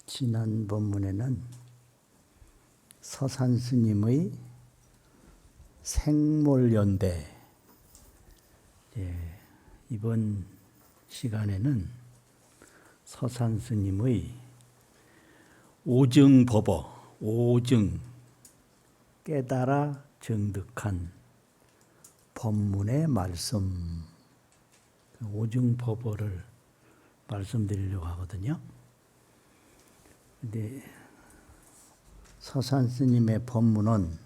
지난 본문에는 서산스님의 생몰연대, 이번 시간에는 서산스님의 오증법어, 오증, 깨달아 정득한 법문의 말씀, 오증법어를 말씀드리려고 하거든요. 근데 서산스님의 법문은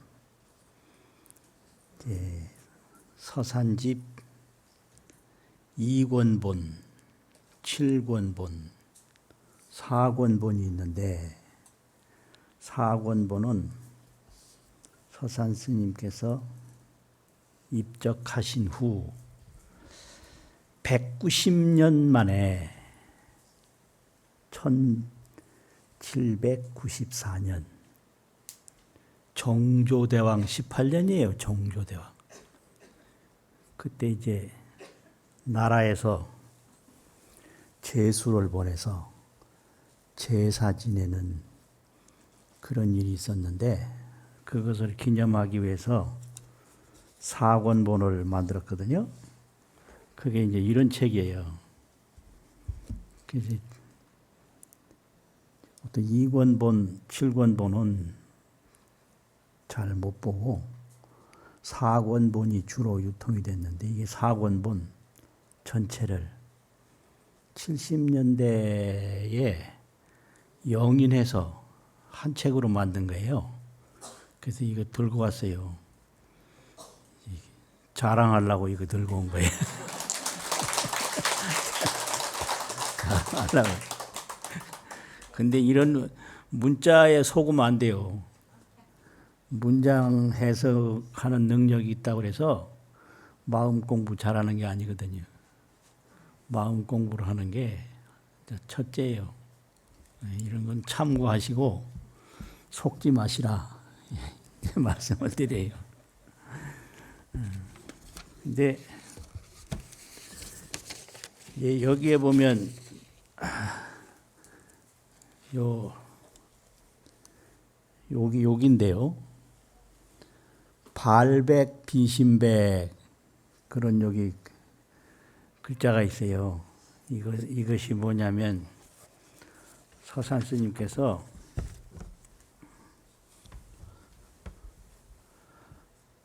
서산집 2권본, 7권본, 4권본이 있는데 4권본은 서산스님께서 입적하신 후 190년 만에 1794년 정조대왕 18년이에요. 정조대왕. 그때 이제 나라에서 제수를 보내서 제사 지내는 그런 일이 있었는데 그것을 기념하기 위해서 사권본을 만들었거든요. 그게 이제 이런 책이에요. 그래서 어떤 2권본, 7권본은 잘 못 보고 4권본이 주로 유통이 됐는데 이게 4권본 전체를 70년대에 영인해서 한 책으로 만든 거예요. 그래서 이거 들고 왔어요. 자랑하려고 이거 들고 온 거예요. 자랑하려고. 근데 이런 문자에 속으면 안 돼요. 문장 해석하는 능력이 있다고 해서 마음 공부 잘하는 게 아니거든요. 마음 공부를 하는 게 첫째예요. 이런 건 참고하시고 속지 마시라 말씀을 드려요. 근데 여기에 보면 여기인데요. 발백, 비심백 그런 여기 글자가 있어요. 이것이 뭐냐면 서산스님께서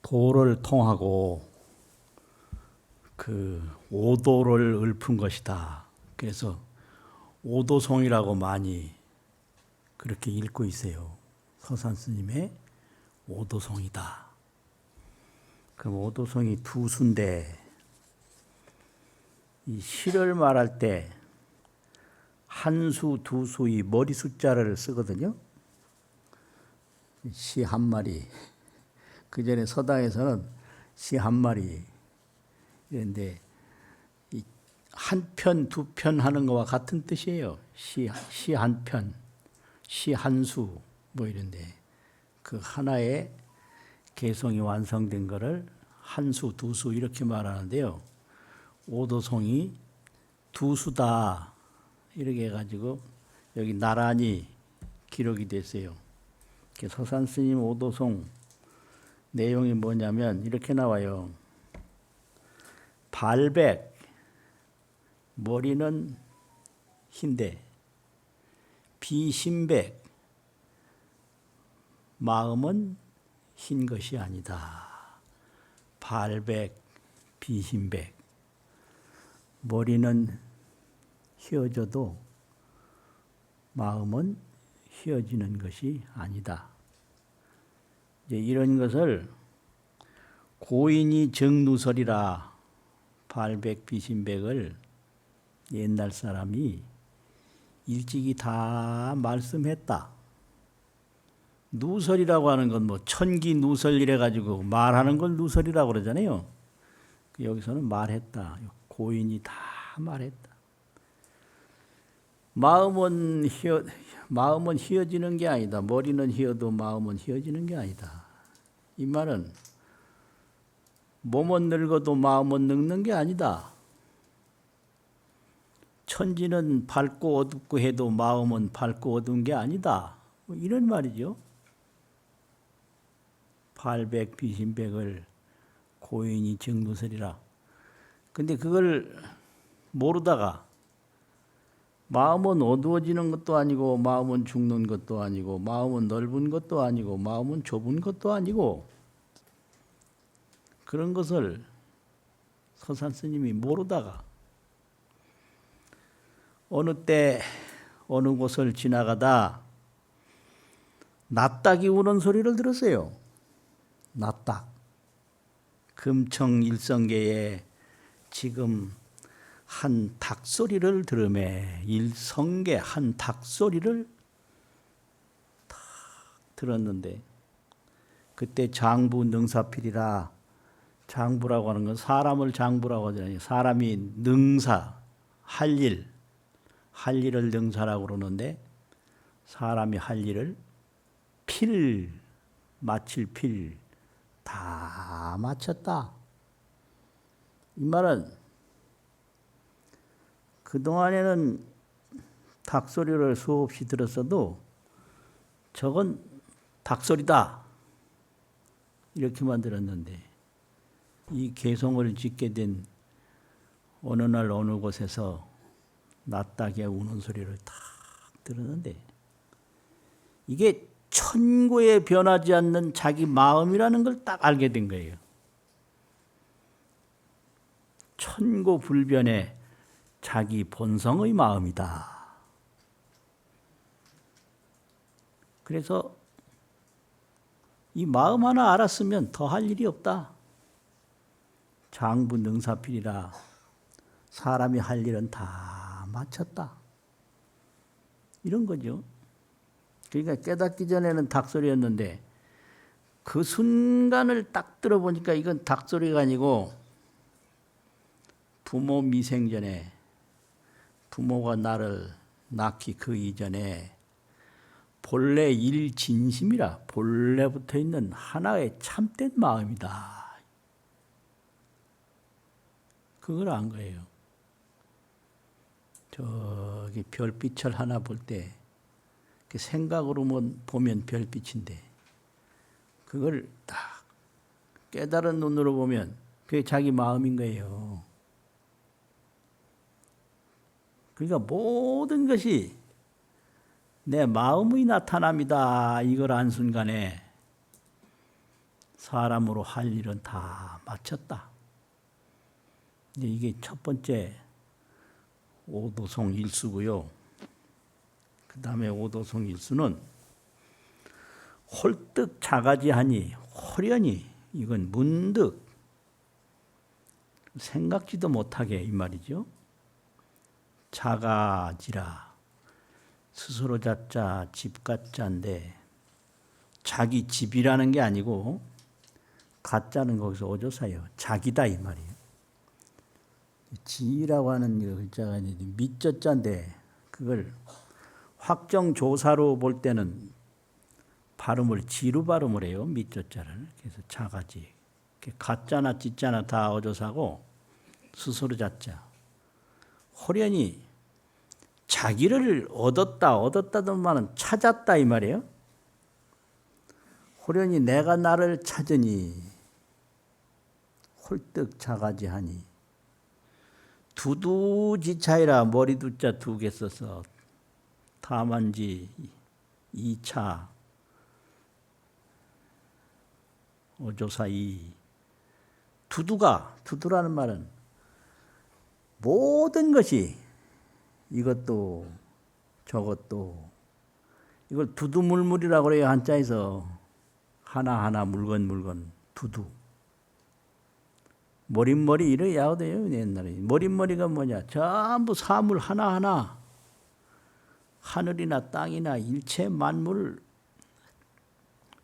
도를 통하고 그 오도를 읊은 것이다. 그래서 오도송이라고 많이 그렇게 읽고 있어요. 서산스님의 오도송이다. 그럼 오도송이 두 수인데 이 시를 말할 때 한 수, 두 수의 머리 숫자를 쓰거든요. 시 한 마리. 그 전에 서당에서는 시 한 마리. 그런데 한 편, 두 편 하는 거와 같은 뜻이에요. 시 한 편, 시 한 수, 뭐 이런데 그 하나의 개성이 완성된 거를 한 수, 두 수 이렇게 말하는데요. 오도송이 두 수다 이렇게 해가지고 여기 나란히 기록이 됐어요. 서산스님 오도송 내용이 뭐냐면 이렇게 나와요. 발백, 머리는 흰데 비심백, 마음은 흰 것이 아니다. 발백, 비심백. 머리는 휘어져도 마음은 휘어지는 것이 아니다. 이제 이런 것을 고인이 정누설이라 발백, 비심백을 옛날 사람이 일찍이 다 말씀했다. 누설이라고 하는 건 뭐 천기 누설 이래 가지고 말하는 걸 누설이라고 그러잖아요. 여기서는 말했다. 고인이 다 말했다. 마음은 휘어지는 게 아니다. 머리는 휘어도 마음은 휘어지는 게 아니다. 이 말은 몸은 늙어도 마음은 늙는 게 아니다. 천지는 밝고 어둡고 해도 마음은 밝고 어두운 게 아니다. 뭐 이런 말이죠. 발백 비신백을 고인이 정무설이라. 근데 그걸 모르다가 마음은 어두워지는 것도 아니고 마음은 죽는 것도 아니고 마음은 넓은 것도 아니고 마음은 좁은 것도 아니고 그런 것을 서산 스님이 모르다가 어느 때 어느 곳을 지나가다 낫닭이 우는 소리를 들었어요. 낫닭. 금청 일성계에 지금 한 닭소리를 들으매 일성계 한 닭소리를 탁 들었는데 그때 장부 능사필이라 장부라고 하는 건 사람을 장부라고 하잖아요. 사람이 능사 할 일을 능사라고 그러는데 사람이 할 일을 마칠 필 다 마쳤다. 이 말은 그동안에는 닭소리를 수없이 들었어도 저건 닭소리다 이렇게만 들었는데 이 개성을 짓게 된 어느 날 어느 곳에서 낫닭의 우는 소리를 탁 들었는데 이게 천고에 변하지 않는 자기 마음이라는 걸 딱 알게 된 거예요. 천고 불변의 자기 본성의 마음이다. 그래서 이 마음 하나 알았으면 더 할 일이 없다. 장부 능사필이라 사람이 할 일은 다 마쳤다. 이런 거죠. 그러니까 깨닫기 전에는 닭소리였는데 그 순간을 딱 들어보니까 이건 닭소리가 아니고 부모 미생전에 부모가 나를 낳기 그 이전에 본래 일진심이라 본래 붙어 있는 하나의 참된 마음이다. 그걸 안 거예요. 저기 별빛을 하나 볼 때 생각으로 보면 별빛인데 그걸 딱 깨달은 눈으로 보면 그게 자기 마음인 거예요. 그러니까 모든 것이 내 마음의 나타남이다. 이걸 안 순간에 사람으로 할 일은 다 마쳤다. 이게 첫 번째 오도송 일수고요. 그 다음에 오도송 일수는 홀뜩 자가지하니 호련히 이건 문득 생각지도 못하게 이 말이죠. 자가지라 스스로 자자 집 가짜인데 자기 집이라는 게 아니고 가짜는 거기서 오조사예요. 자기다 이 말이에요. 지라고 하는 글자가 밑저자인데 그걸 확정조사로 볼 때는 발음을 지로 발음을 해요. 밑저자를. 그래서 자가지. 가짜나 찌짜나 다 어조사고 스스로 자자. 호련히 자기를 얻었다는 말은 찾았다 이 말이에요. 호련히 내가 나를 찾으니 홀뜩 자가지하니 두두지차이라 머리 두자 두 개 써서 다만지 2차 어조사 2 두두라는 말은 모든 것이 이것도 저것도 이걸 두두물물이라고 그래요. 한자에서 하나하나 물건 두두 머릿머리 이래야 하대요. 옛날에 머릿머리가 뭐냐 전부 사물 하나하나 하늘이나 땅이나 일체 만물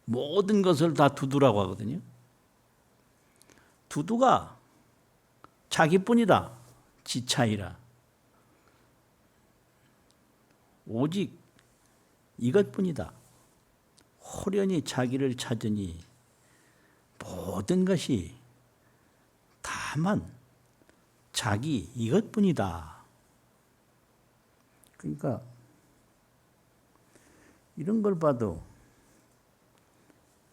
모든 것을 다 두두라고 하거든요. 두두가 자기뿐이다. 지차이라. 오직 이것뿐이다. 호련히 자기를 찾으니 모든 것이 다만 자기 이것뿐이다. 그러니까 이런 걸 봐도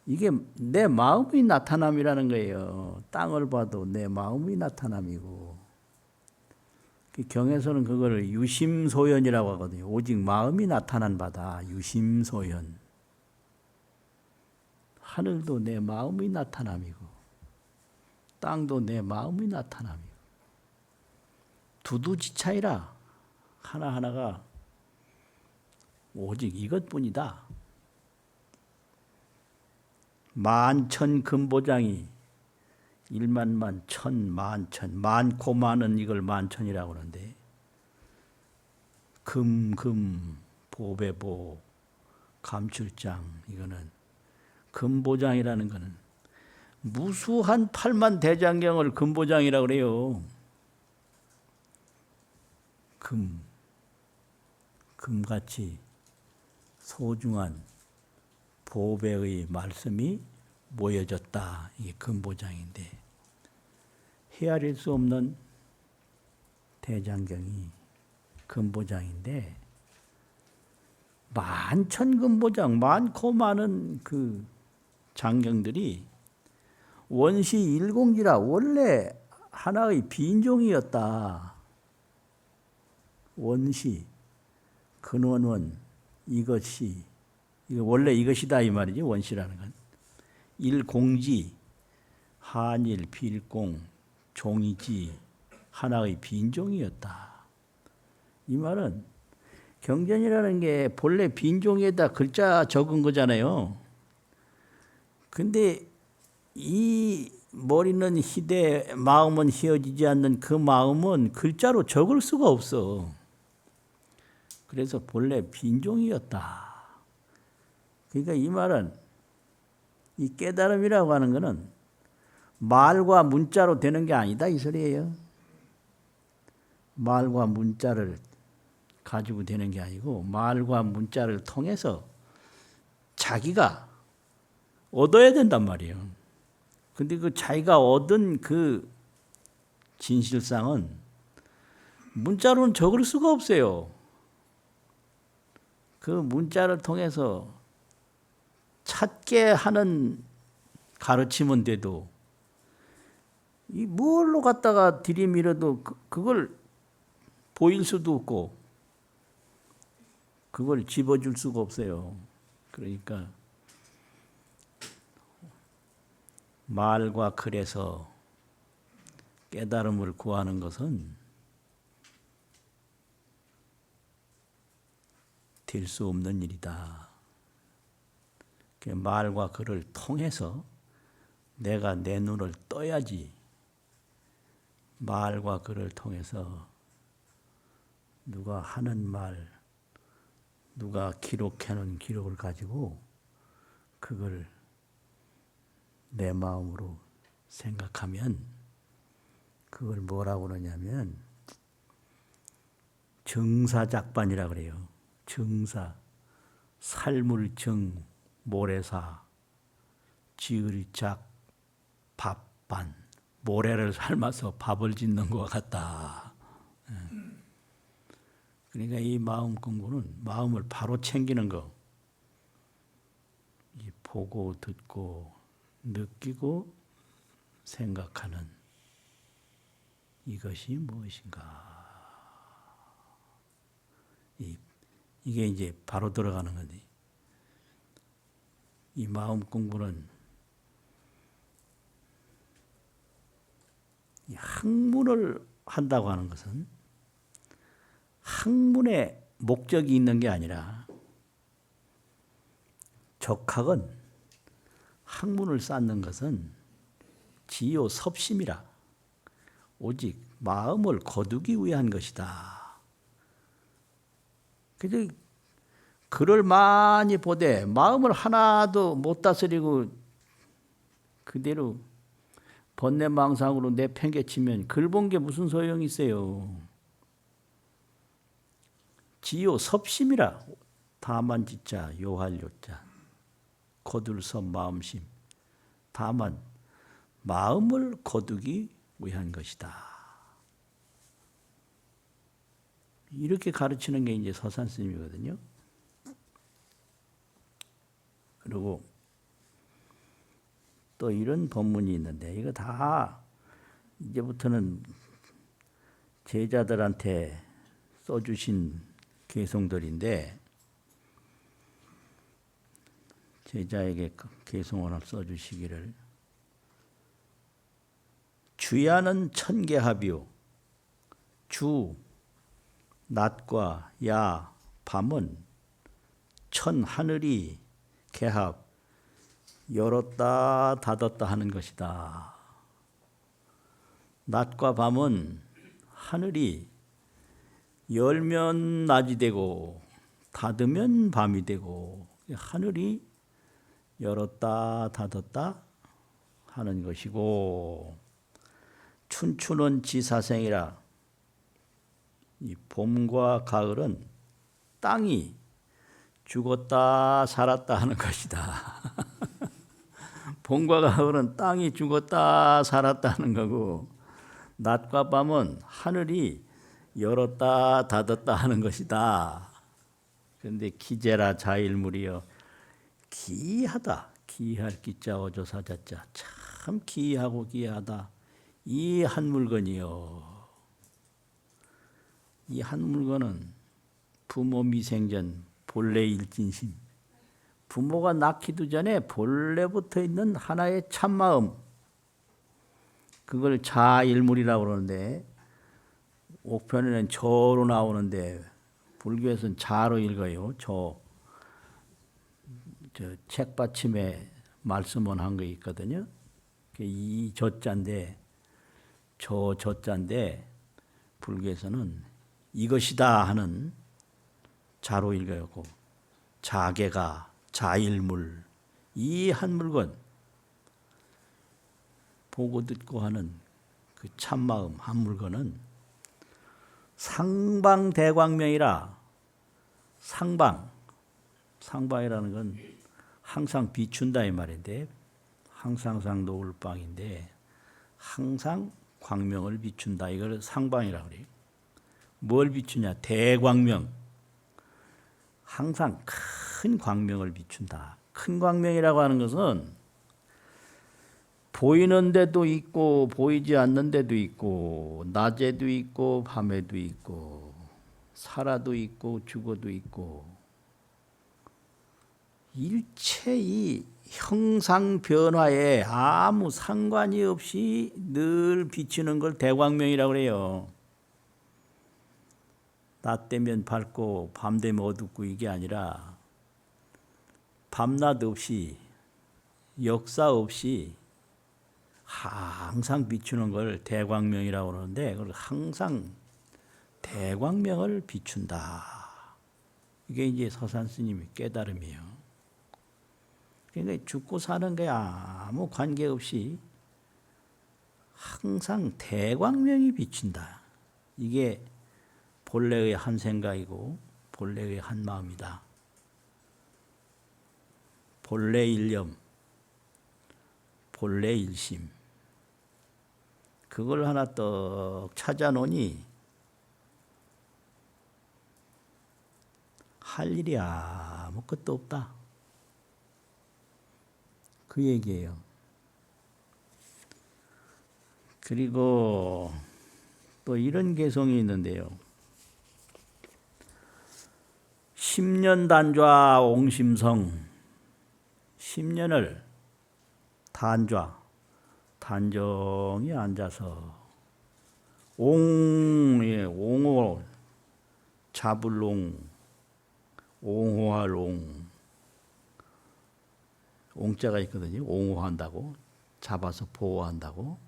이게 내 마음의 나타남이라는 거예요. 땅을 봐도 내 마음의 나타남이고, 경에서는 그걸 유심소현이라고 하거든요. 오직 마음이 나타난 바다. 유심소현. 하늘도 내 마음의 나타남이고, 땅도 내 마음의 나타남이고, 두두지차이라 하나하나가 오직 이것뿐이다. 만천 금보장이 일만만 천만천 많고 많은 이걸 만천이라고 하는데, 금 보배보 감출장, 이거는 금보장이라는 거는 무수한 8만 대장경을 금보장이라고 그래요. 금같이 소중한 보배의 말씀이 모여졌다. 이게 금보장인데, 헤아릴 수 없는 대장경이 금보장인데, 만천금보장, 많고 많은 그 장경들이 원시 일공지라 원래 하나의 빈종이었다. 원시, 근원원, 이것이, 이거 원래 이것이다 이 말이지. 원시라는 건 일공지, 한일, 필공, 종이지, 하나의 빈종이었다. 이 말은 경전이라는 게 본래 빈종에다 글자 적은 거잖아요. 근데 이 머리는 희대, 마음은 휘어지지 않는 그 마음은 글자로 적을 수가 없어. 그래서 본래 빈종이었다. 그러니까 이 말은, 이 깨달음이라고 하는 것은 말과 문자로 되는 게 아니다 이 소리예요. 말과 문자를 가지고 되는 게 아니고, 말과 문자를 통해서 자기가 얻어야 된단 말이에요. 근데 그 자기가 얻은 그 진실상은 문자로는 적을 수가 없어요. 그 문자를 통해서 찾게 하는 가르침은 돼도, 이 뭘로 갖다가 들이밀어도 그걸 보일 수도 없고, 그걸 집어줄 수가 없어요. 그러니까 말과 글에서 깨달음을 구하는 것은 될 수 없는 일이다. 말과 글을 통해서 내가 내 눈을 떠야지, 말과 글을 통해서 누가 하는 말, 누가 기록해놓은 기록을 가지고 그걸 내 마음으로 생각하면, 그걸 뭐라고 그러냐면 정사작반이라고 그래요. 정사, 살물정, 모래사, 지을작, 밥반, 모래를 삶아서 밥을 짓는 것 같다. 그러니까 이 마음 공부는 마음을 바로 챙기는 거, 이 보고 듣고 느끼고 생각하는 이것이 무엇인가. 이게 이제 바로 들어가는 거지. 이 마음 공부는 이 학문을 한다고 하는 것은 학문의 목적이 있는 게 아니라, 적학은 학문을 쌓는 것은 지요 섭심이라 오직 마음을 거두기 위한 것이다. 그래서 글을 많이 보되 마음을 하나도 못 다스리고 그대로 번뇌망상으로 내팽개치면 글 본 게 무슨 소용이 있어요. 지요 섭심이라, 다만 지자 요할 요자, 거둘 섭 마음심, 다만 마음을 거두기 위한 것이다. 이렇게 가르치는 게 이제 서산 스님이거든요. 그리고 또 이런 법문이 있는데 이거 다 이제부터는 제자들한테 써주신 개송들인데 제자에게 개송을 써주시기를 주야는 천개합이요 주 낮과 야 밤은 천 하늘이 개합 열었다 닫았다 하는 것이다. 낮과 밤은 하늘이 열면 낮이 되고 닫으면 밤이 되고 하늘이 열었다 닫았다 하는 것이고 춘추는 지사생이라 이 봄과 가을은 땅이 죽었다 살았다 하는 것이다. 봄과 가을은 땅이 죽었다 살았다 하는 거고 낮과 밤은 하늘이 열었다 닫았다 하는 것이다. 그런데 기재라 자일물이여 기하다. 기할 기자 어조사자자 참 기하고 기하다. 이 한 물건이요. 이 한 물건은 부모 미생전 본래 일진심. 부모가 낳기도 전에 본래부터 있는 하나의 참마음. 그걸 자일물이라고 그러는데 옥편에는 저로 나오는데 불교에서는 자로 읽어요. 저 책받침에 말씀은 한 거 있거든요. 이 저자인데 저 저자인데 불교에서는 이것이다 하는 자로 읽어요. 자계가 자일물 이 한 물건 보고 듣고 하는 그 참마음 한 물건은 상방대광명이라 상방이라는 건 항상 비춘다 이 말인데 항상상 노을방인데 항상 광명을 비춘다 이걸 상방이라고 그래요. 뭘 비추냐 대광명 항상 큰 광명을 비춘다. 큰 광명이라고 하는 것은 보이는 데도 있고 보이지 않는 데도 있고 낮에도 있고 밤에도 있고 살아도 있고 죽어도 있고 일체 이 형상 변화에 아무 상관이 없이 늘 비치는 걸 대광명이라고 그래요. 낮 되면 밝고 밤 되면 어둡고 이게 아니라 밤낮 없이 역사 없이 항상 비추는 걸 대광명이라고 그러는데 그걸 항상 대광명을 비춘다. 이게 이제 서산 스님의 깨달음이에요. 그러니까 죽고 사는 게 아무 관계없이 항상 대광명이 비친다. 이게 본래의 한 생각이고 본래의 한 마음이다. 본래 일념, 본래 일심. 그걸 하나 떡 찾아놓으니 할 일이 아무것도 없다. 그 얘기예요. 그리고 또 이런 개성이 있는데요. 10년 단좌 옹심성 10년을 단정히 앉아서 옹호 잡을 옹 옹호할 옹자가 있거든요. 옹호한다고 잡아서 보호한다고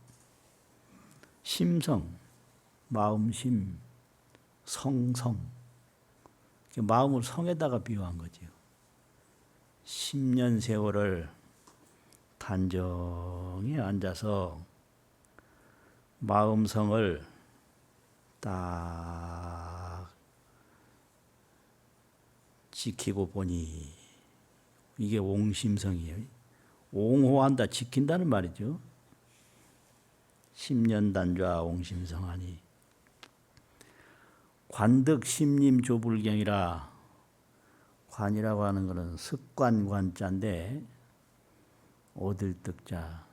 심성 마음심 성성 마음을 성에다가 비유한 거죠. 10년 세월을 단정히 앉아서 마음성을 딱 지키고 보니 이게 옹심성이에요. 옹호한다, 지킨다는 말이죠. 10년 단좌 옹심성하니 관득 심림 조불경이라. 관이라고 하는 것은 습관관자인데 얻을 득자.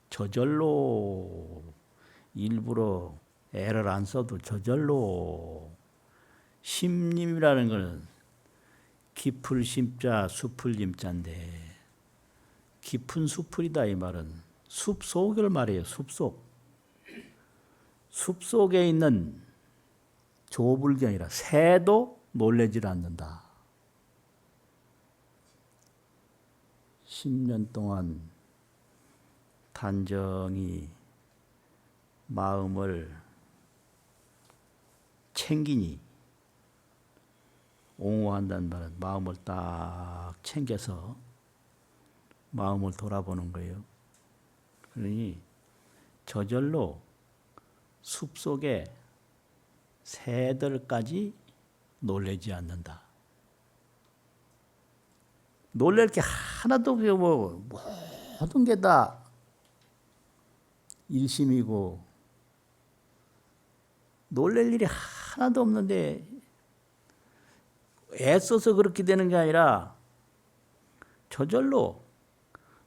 저절로 일부러 애를 안 써도 저절로. 심림이라는 것은 깊을 심자 숲을 임자인데 깊은 숲을이다 이 말은 숲속을 말해요. 숲속. 숲속에 있는 조불경이라 새도 놀래질 않는다. 10년 동안 단정히 마음을 챙기니 옹호한다는 말은 마음을 딱 챙겨서 마음을 돌아보는 거예요. 그러니 저절로 숲속에 새들까지 놀라지 않는다. 놀랄 게 하나도 없어요. 모든 게 다 일심이고 놀랄 일이 하나도 없는데 애써서 그렇게 되는 게 아니라 저절로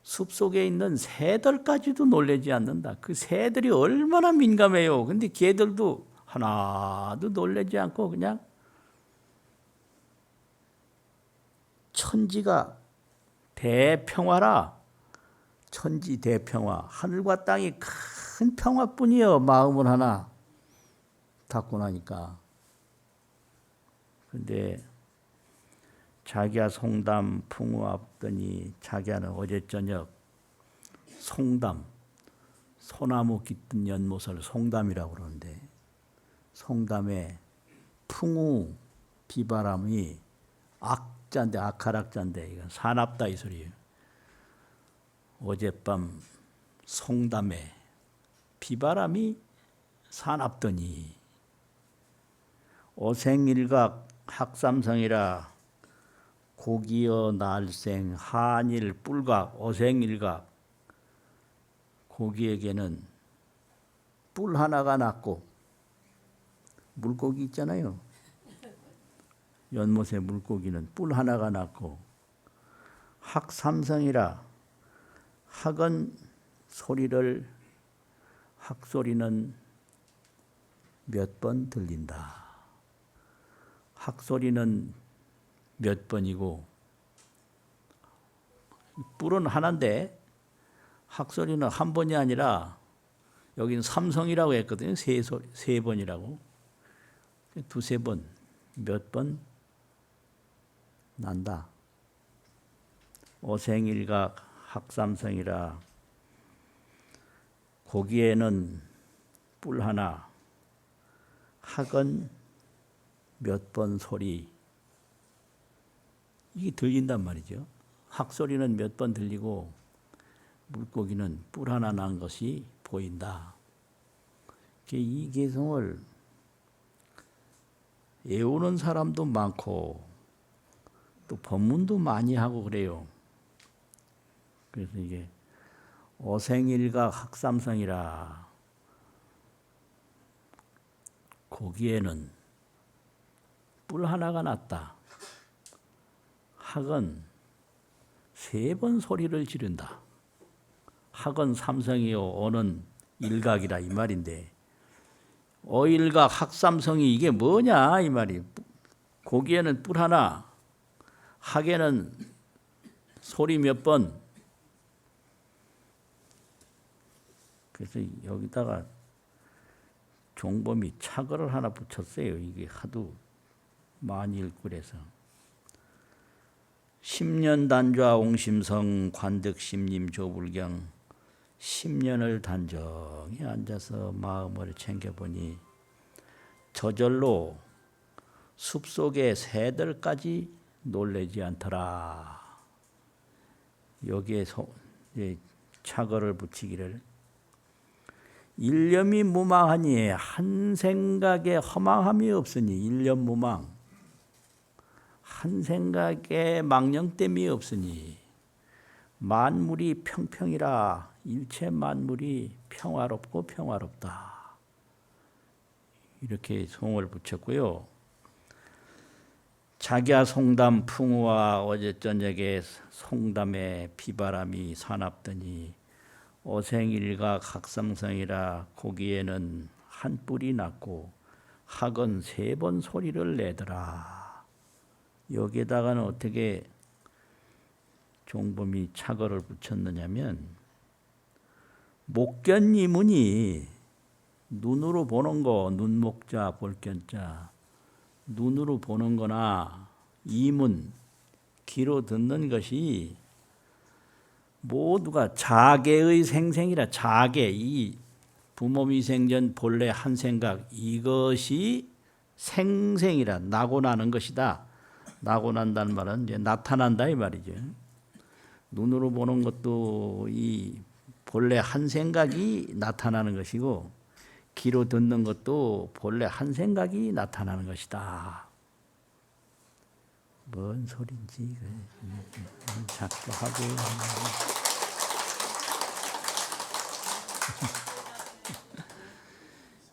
숲속에 있는 새들까지도 놀라지 않는다. 그 새들이 얼마나 민감해요. 근데 걔들도 하나도 놀라지 않고 그냥 천지가 대평화라. 천지 대평화. 하늘과 땅이 큰 평화뿐이요. 마음을 하나 닫고 나니까. 근데 자기야 송담 풍우하더니 자기야는 어제 저녁 송담, 소나무 깃든 연못을 송담이라고 그러는데 송담에 풍우 비바람이 악자인데 악할악자인데 이건 사납다 이 소리예요. 어젯밤 송담에 비바람이 사납더니 어생일각 학삼성이라 고기여 날생 한일 뿔각 어생일각 고기에게는 뿔 하나가 났고 물고기 있잖아요. 연못의 물고기는 뿔 하나가 났고 학삼성이라 학은 소리를 학소리는 몇 번 들린다. 학소리는 몇 번이고 뿔은 하나인데 학소리는 한 번이 아니라 여기는 삼성이라고 했거든요. 세 번이라고. 두세 번, 몇 번 난다. 어생일각 학삼성이라 고기에는 뿔 하나, 학은 몇 번 소리 이게 들린단 말이죠. 학소리는 몇 번 들리고 물고기는 뿔 하나 난 것이 보인다. 이 개성을 외우는 사람도 많고 또 법문도 많이 하고 그래요. 그래서 이게 어생일각 학삼성이라 고기에는 뿔 하나가 났다. 학은 세 번 소리를 지른다. 학은 삼성이요 어는 일각이라 이 말인데 어일각 학삼성이 이게 뭐냐 이 말이. 고기에는 뿔 하나, 학에는 소리 몇 번. 그래서 여기다가 종범이 차거를 하나 붙였어요. 이게 하도 많이 읽고 그래서. 10년 단좌 옹심성 관득심림 조불경 10년을 단정히 앉아서 마음을 챙겨보니 저절로 숲속의 새들까지 놀라지 않더라. 여기에 차거를 붙이기를 일념이 무망하니 한 생각에 허망함이 없으니 일념 무망 한 생각에 망령됨이 없으니 만물이 평평이라 일체 만물이 평화롭고 평화롭다. 이렇게 송을 붙였고요. 자기야 송담 풍우와 어제 저녁에 송담에 비바람이 사납더니 오생일과 각성성이라 고기에는 한 뿔이 났고 학은 3번 소리를 내더라. 여기에다가는 어떻게 종범이 착어를 붙였느냐면 목견이문이 눈으로 보는 거, 눈목자 볼견자, 눈으로 보는 거나 이문, 귀로 듣는 것이 모두가 자계의 생생이라. 자계, 이 부모미생전 본래 한 생각, 이것이 생생이라. 나고 나는 것이다. 나고 난다는 말은 이제 나타난다 이 말이죠. 눈으로 보는 것도 이 본래 한 생각이 나타나는 것이고, 귀로 듣는 것도 본래 한 생각이 나타나는 것이다. 뭔 소린지 자꾸 하고.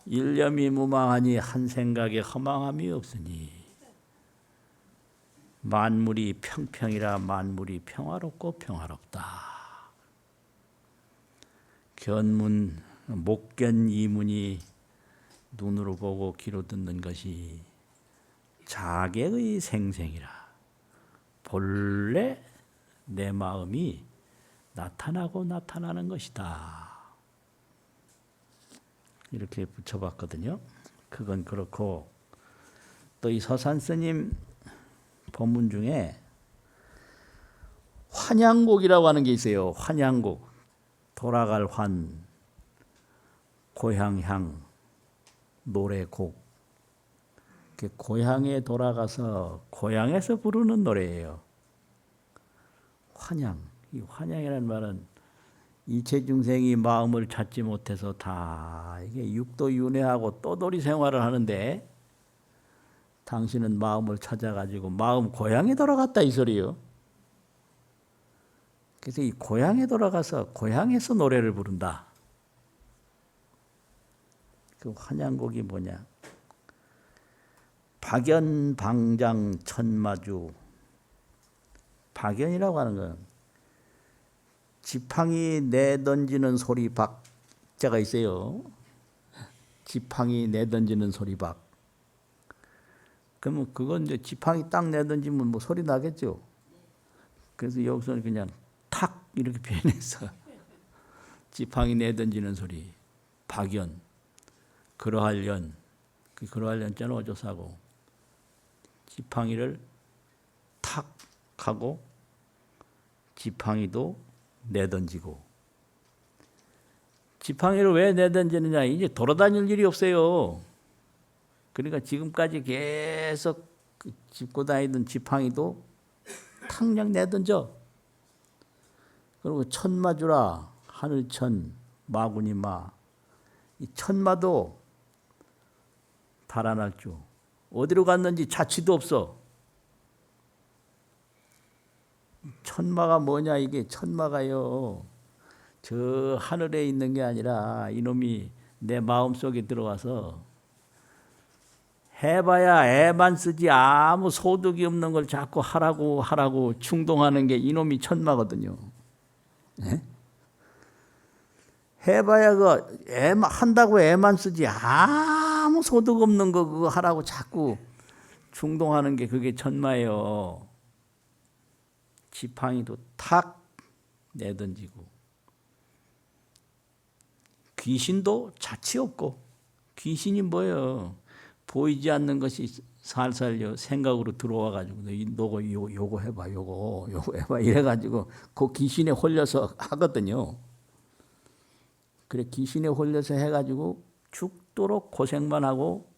일념이 무망하니 한 생각에 허망함이 없으니 만물이 평평이라. 만물이 평화롭고 평화롭다. 견문, 목견 이문이 눈으로 보고 귀로 듣는 것이 자객의 생생이라. 본래 내 마음이 나타나고 나타나는 것이다. 이렇게 붙여봤거든요. 그건 그렇고, 또 이 서산스님 법문 중에 환향곡이라고 하는 게 있어요. 환향곡. 돌아갈 환, 고향향, 노래곡. 고향에 돌아가서 고향에서 부르는 노래예요. 환향. 이 환향이라는 말은 이체 중생이 마음을 찾지 못해서 다 이게 육도윤회하고 떠돌이 생활을 하는데, 당신은 마음을 찾아가지고 마음 고향에 돌아갔다 이 소리요. 그래서 이 고향에 돌아가서 고향에서 노래를 부른다. 그 환향곡이 뭐냐? 박연 방장 천마주. 박연이라고 하는 건 지팡이 내던지는 소리 박자가 있어요. 지팡이 내던지는 소리 박. 그러면 그건 이제 지팡이 딱 내던지면 뭐 소리 나겠죠. 그래서 여기서는 그냥 탁 이렇게 표현해서 지팡이 내던지는 소리, 박연, 그러할 연, 그 그러할 연자는 어조사고, 지팡이를 탁 하고 지팡이도 내던지고. 지팡이를 왜 내던지느냐? 이제 돌아다닐 일이 없어요. 그러니까 지금까지 계속 짚고 다니던 지팡이도 탁냥 내던져. 그리고 천마주라. 하늘천, 마구니마. 이 천마도 달아날 줄. 어디로 갔는지 자취도 없어. 천마가 뭐냐? 이게 천마가요, 저 하늘에 있는 게 아니라 이놈이 내 마음속에 들어와서 해봐야 애만 쓰지 아무 소득이 없는 걸 자꾸 하라고 충동하는 게 이놈이 천마거든요. 네? 해봐야 그 애만 한다고 애만 쓰지 아무 소득 없는 거 그거 하라고 자꾸 충동하는 게 그게 천마예요. 지팡이도 탁 내던지고, 귀신도 자취 없고. 귀신이 뭐예요? 보이지 않는 것이 살살 생각으로 들어와 가지고 너가 요거 해봐, 요거 해봐 이래 가지고 그 귀신에 홀려서 하거든요. 그래 귀신에 홀려서 해 가지고 죽도록 고생만 하고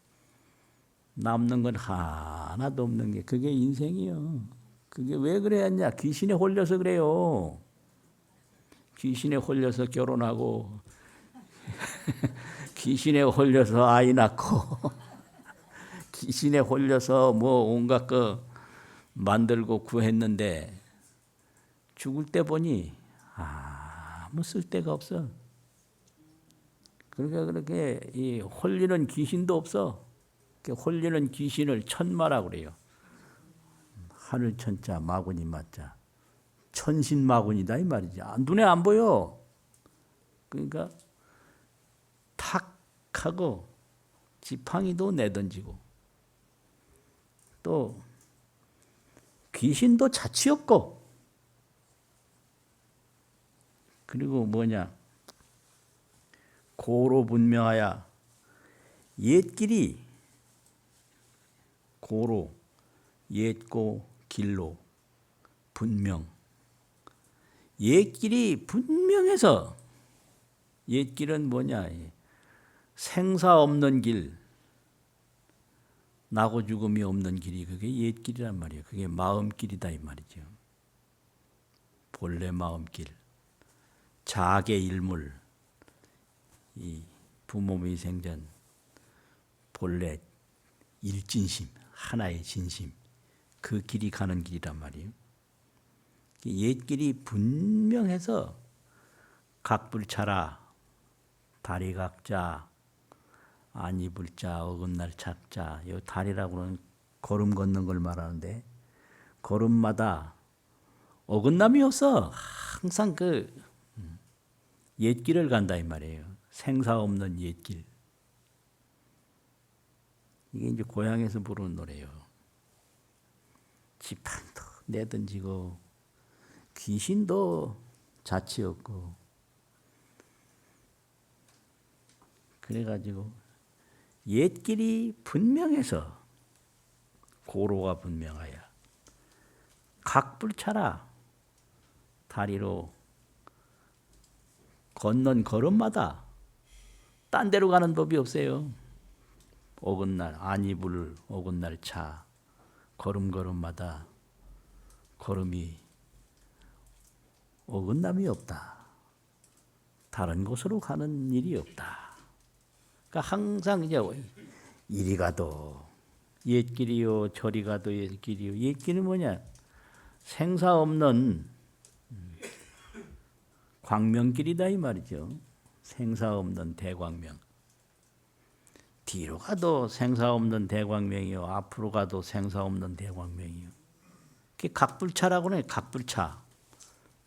남는 건 하나도 없는 게 그게 인생이요. 그게 왜 그래야냐? 귀신에 홀려서 그래요. 귀신에 홀려서 결혼하고 귀신에 홀려서 아이 낳고 귀신에 홀려서 뭐 온갖 거 만들고 구했는데 죽을 때 보니 아무 쓸데가 없어. 그러니까 그렇게 이 홀리는 귀신도 없어. 홀리는 귀신을 천마라고 그래요. 하늘 천자 마구니 마자 천신 마구니다 이 말이지. 눈에 안 보여. 그러니까 탁 하고 지팡이도 내던지고 또 귀신도 자취 없고 그리고 뭐냐 고로 분명하여 옛길이 고로 옛고 길로 분명 옛길이 분명해서 옛길은 뭐냐 생사 없는 길 나고 죽음이 없는 길이 그게 옛길이란 말이에요. 그게 마음길이다 이 말이죠. 본래 마음길 자계 일물 이 부모의 생전 본래 일진심 하나의 진심 그 길이 가는 길이란 말이에요. 옛길이 분명해서 각불차라 다리각자 안이불자 어긋날 착자 이 다리라고는 걸음 걷는 걸 말하는데 걸음마다 어긋남이 없어. 항상 그 옛길을 간다 이 말이에요. 생사 없는 옛길. 이게 이제 고향에서 부르는 노래예요. 지팡이도 내던지고 귀신도 자취 없고 그래가지고 옛길이 분명해서 고로가 분명하여 각불차라 다리로 걷는 걸음마다 딴 데로 가는 법이 없어요. 어긋날 안이불 어긋날 차 걸음걸음마다 걸음이 어긋남이 없다. 다른 곳으로 가는 일이 없다. 그러니까 항상 이제 이리 가도 옛길이요 저리 가도 옛길이요. 옛길은 뭐냐? 생사 없는 광명길이다 이 말이죠. 생사 없는 대광명. 뒤로 가도 생사 없는 대광명이요. 앞으로 가도 생사 없는 대광명이요. 그게 각불차라고 해요. 각불차.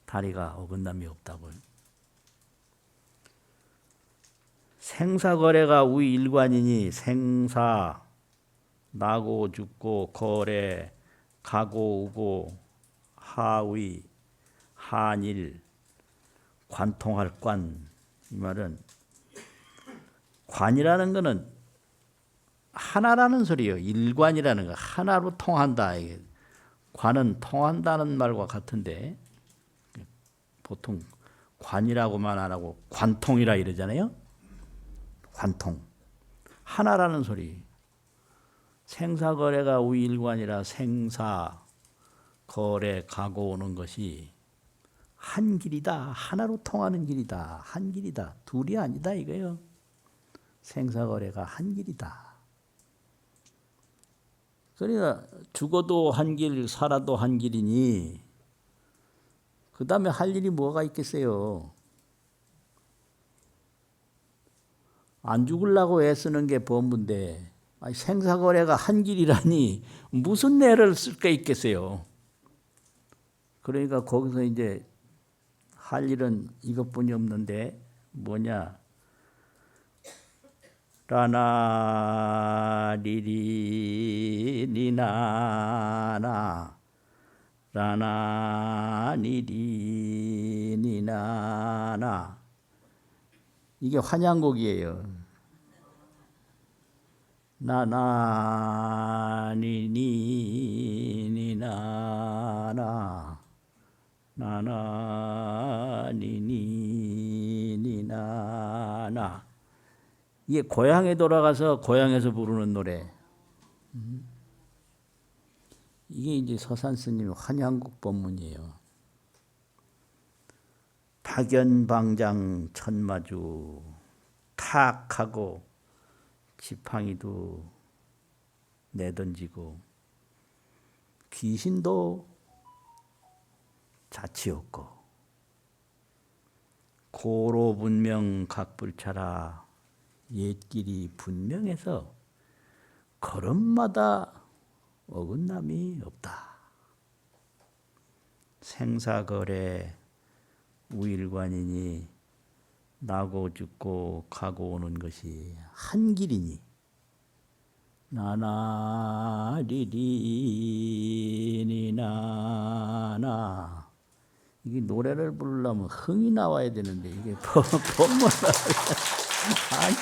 다리가 어긋남이 없다고요. 생사거래가 우리 일관이니 생사 나고 죽고 거래 가고 오고 하위 한일 관통할 관. 이 말은 관이라는 것은 하나라는 소리예요. 일관이라는 거 하나로 통한다. 관은 통한다는 말과 같은데 보통 관이라고만 안 하고 관통이라 이러잖아요. 관통 하나라는 소리. 생사거래가 우일관이라 생사 거래 가고 오는 것이 한 길이다. 하나로 통하는 길이다. 한 길이다. 둘이 아니다 이거예요. 생사거래가 한 길이다. 그러니까 죽어도 한 길, 살아도 한 길이니 그 다음에 할 일이 뭐가 있겠어요. 안 죽으려고 애쓰는 게 법문데 생사거래가 한 길이라니 무슨 애를 쓸 게 있겠어요. 그러니까 거기서 이제 할 일은 이것뿐이 없는데 뭐냐. 라나 리리 니나나 라나 니리 니나나 이게 환향곡이에요. 나나 니니 니나나 나나 니니 니나나 이게 고향에 돌아가서 고향에서 부르는 노래. 이게 이제 서산 스님의 환향곡 법문이에요. 박연방장 천마주 탁 하고 지팡이도 내던지고 귀신도 자취 없고 고로 분명 각불차라 옛길이 분명해서 걸음마다 어긋남이 없다. 생사거래 우일관이니 나고 죽고 가고 오는 것이 한 길이니 나나리리니 나나. 이게 노래를 부르려면 흥이 나와야 되는데 이게 법문 아니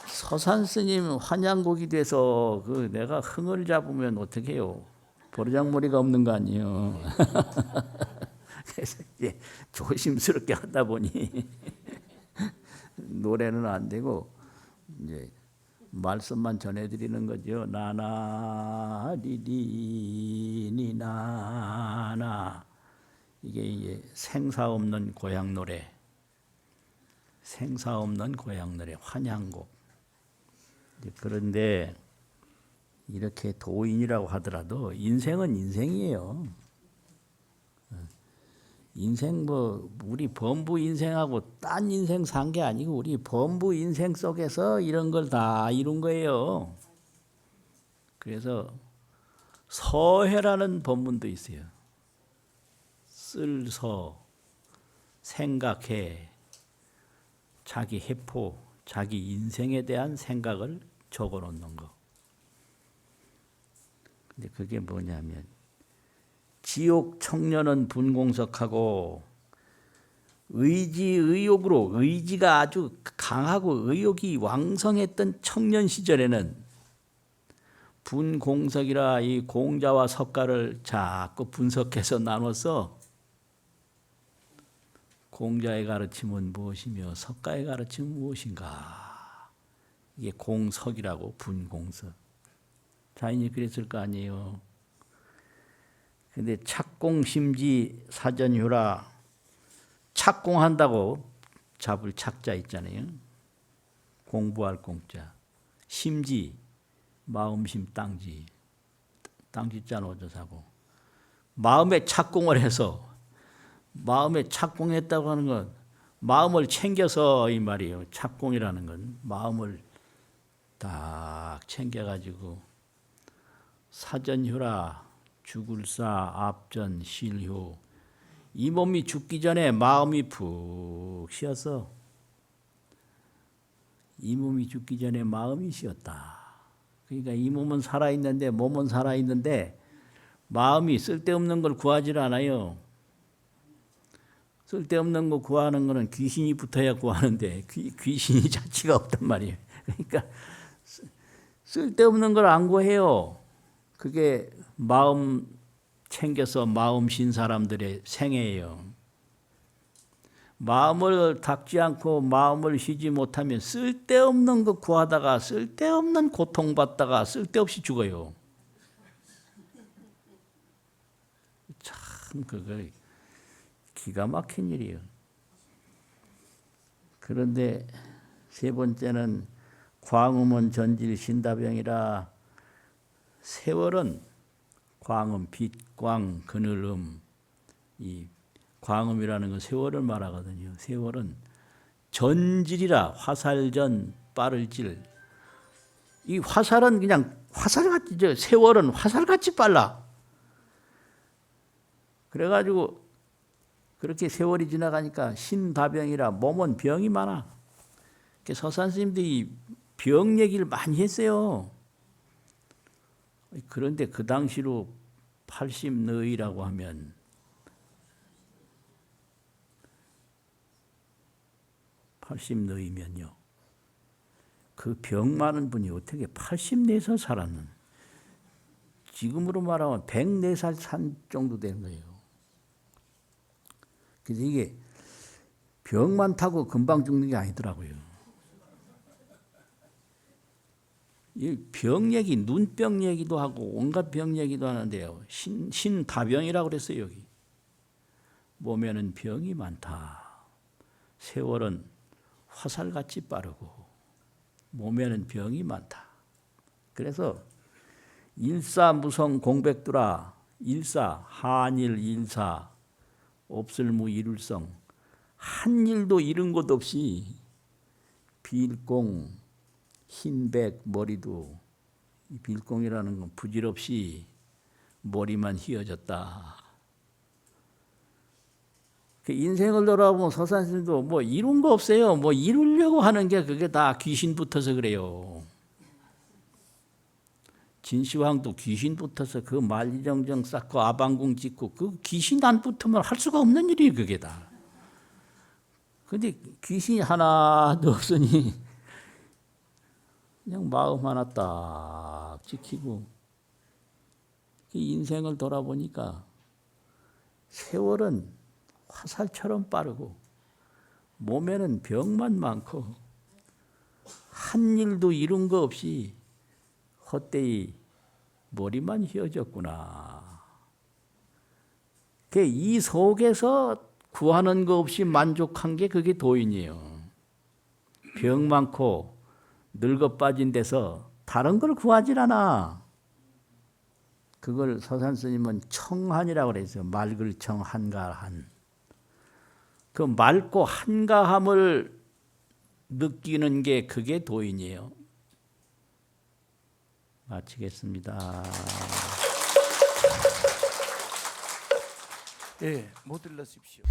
서산 스님 환양곡이 돼서 그 내가 흥을 잡으면 어떻게 해요? 버르장머리가 없는 거 아니에요. 그래서 이제 조심스럽게 하다 보니 노래는 안 되고 이제 말씀만 전해드리는 거죠. 나나리리니 나나. 이게 생사 없는 고향 노래, 생사 없는 고향 노래, 환향곡. 그런데 이렇게 도인이라고 하더라도 인생은 인생이에요. 인생 우리 범부 인생하고 딴 인생 산 게 아니고 우리 범부 인생 속에서 이런 걸 다 이룬 거예요. 그래서 서해라는 법문도 있어요. 쓸서 생각해 자기 해포, 자기 인생에 대한 생각을 적어 놓는 거. 근데 그게 뭐냐면 지옥 청년은 분공석하고 의지의욕으로 의지가 아주 강하고 의욕이 왕성했던 청년 시절에는 분공석이라 이 공자와 석가를 자꾸 분석해서 나눠서 공자의 가르침은 무엇이며 석가의 가르침은 무엇인가. 이게 공석이라고 분공석. 자인이 그랬을 거 아니에요. 근데 착공심지 사전효라. 착공한다고 잡을 착자 있잖아요. 공부할 공자. 심지 마음심 땅지. 땅지자 노조사고. 마음에 착공을 해서 마음에 착공했다고 하는 건 마음을 챙겨서 이 말이에요. 착공이라는 건 마음을 딱 챙겨가지고 사전효라 죽을사 앞전 실효. 이 몸이 죽기 전에 마음이 푹 쉬었어. 이 몸이 죽기 전에 마음이 쉬었다. 그러니까 이 몸은 살아있는데 몸은 살아있는데 마음이 쓸데없는 걸 구하지 않아요. 쓸데없는 거 구하는 거는 귀신이 붙어야 구하는데 귀신이 자체가 없단 말이에요. 그러니까 쓸데없는 걸 안 구해요. 그게 마음 챙겨서 마음 쉰 사람들의 생애예요. 마음을 닦지 않고 마음을 쉬지 못하면 쓸데없는 거 구하다가 쓸데없는 고통받다가 쓸데없이 죽어요. 참 그걸 기가 막힌 일이에요. 그런데 세 번째는 광음은 전질 신다병이라. 세월은 광음, 빛광, 그늘음. 이 광음이라는 건 세월을 말하거든요. 세월은 전질이라. 화살전 빠를질. 이 화살은 그냥 화살같이, 세월은 화살같이 빨라. 그래가지고 그렇게 세월이 지나가니까 신다병이라. 몸은 병이 많아. 서산 스님들이 병 얘기를 많이 했어요. 그런데 그 당시로 80너이라고 하면 80너이면요. 그 병 많은 분이 어떻게 84살 살았는? 지금으로 말하면 104살 산 정도 되는 거예요. 그래서 이게 병 많다고 금방 죽는 게 아니더라고요. 이 병 얘기, 눈병 얘기도 하고 온갖 병 얘기도 하는데요. 신다병이라고 그랬어요. 여기. 몸에는 병이 많다. 세월은 화살같이 빠르고 몸에는 병이 많다. 그래서 일사무성 공백두라. 일사, 한일 일사, 없을무 이룰성. 한 일도 잃은 것 없이 빌공, 흰백 머리도, 이 빌공이라는 건 부질없이 머리만 휘어졌다. 그 인생을 돌아보면 서산스님도 뭐 이룬 거 없어요. 뭐 이루려고 하는 게 그게 다 귀신 붙어서 그래요. 진시황도 귀신 붙어서 그 만리정정 쌓고 아방궁 짓고 그 귀신 안 붙으면 할 수가 없는 일이 그게 다. 근데 귀신이 하나도 없으니 그냥 마음 하나 딱 지키고 인생을 돌아보니까 세월은 화살처럼 빠르고 몸에는 병만 많고 한 일도 이룬 거 없이 헛되이 머리만 휘어졌구나. 이 속에서 구하는 거 없이 만족한 게 그게 도인이에요. 병 많고 늙어 빠진 데서 다른 걸 구하질 않아. 그걸 서산스님은 청한이라고 그랬어요. 맑을 청 한가한. 그 맑고 한가함을 느끼는 게 그게 도인이에요. 마치겠습니다. 예, 못 들으십시오.